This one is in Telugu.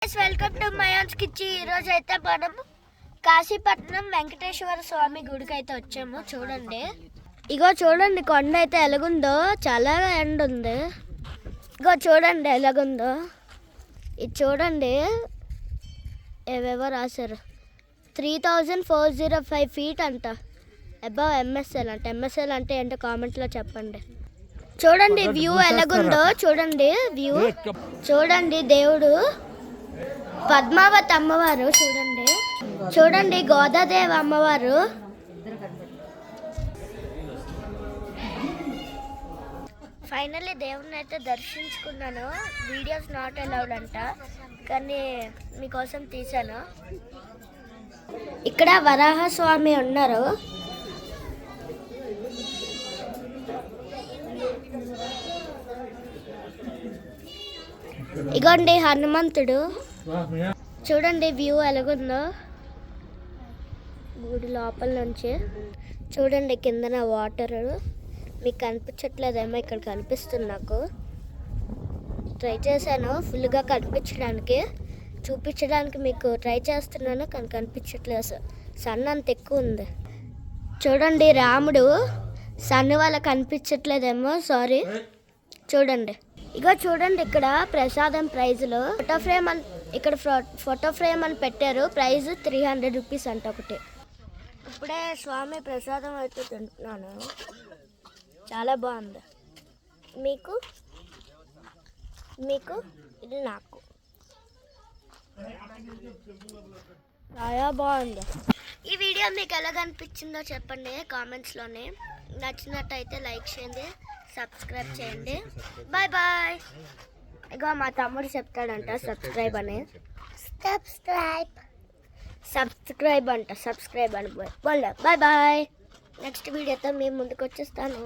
Welcome to మయాన్స్ kitchen. ఈరోజు అయితే మనం కాశీపట్నం వెంకటేశ్వర స్వామి గుడికి అయితే వచ్చాము. చూడండి, ఇగో చూడండి కొండ అయితే ఎలాగుందో, చాలా ఎండ ఉంది. ఇగో చూడండి ఎలాగుందో, ఇది చూడండి ఏవేవో రాశారు. 3405 feet అంట, అబౌవ్ ఎంఎస్ఎల్ అంట. ఎంఎస్ఎల్ అంటే ఏంటో కామెంట్లో చెప్పండి. చూడండి వ్యూ ఎలాగుందో, చూడండి వ్యూ. చూడండి దేవుడు పద్మావతి అమ్మవారు, చూడండి చూడండి గోదాదేవి అమ్మవారు. ఫైనల్లీ దేవుడిని అయితే దర్శించుకున్నాను. వీడియోస్ నాట్ అలౌడ్ అంట, కానీ మీకోసం తీశాను. ఇక్కడ వరాహస్వామి ఉన్నారు. ఇగోండి హనుమంతుడు. చూడండి వ్యూ ఎలాగుందో గుడి లోపల నుంచి. చూడండి కిందన వాటర్ మీకు కనిపించట్లేదేమో, ఇక్కడ కనిపిస్తుంది. నాకు ట్రై చేశాను ఫుల్గా కనిపించడానికి, చూపించడానికి మీకు ట్రై చేస్తున్నాను, కానీ కనిపించట్లేదు. సన్ అంత ఎక్కువ ఉంది. చూడండి రాముడు. సన్ వల్ల కనిపించట్లేదేమో, సారీ. చూడండి ఇగో చూడండి ఇక్కడ ప్రసాదం ప్రైజ్లో ఫోటో ఫ్రేమ్ అని, ఇక్కడ ఫోటో ఫ్రేమ్ అని పెట్టారు. ప్రైజ్ 300 rupees అంట ఒకటి. ఇప్పుడే స్వామి ప్రసాదం అయితే తింటున్నాను, చాలా బాగుంది. మీకు మీకు ఇది నాకు చాలా బాగుంది. ఈ వీడియో మీకు ఎలా కనిపించిందో చెప్పండి కామెంట్స్లోనే. నచ్చినట్టయితే లైక్ చేయండి, సబ్స్క్రైబ్ చేయండి. Bye bye. ఇగో మా తమ్ముడు చెప్తాడంట సబ్స్క్రైబ్ అని. సబ్స్క్రైబ్ అంట, సబ్స్క్రైబ్ అని. Bye bye. నెక్స్ట్ వీడియోతో మేము ముందుకు వచ్చేస్తాను.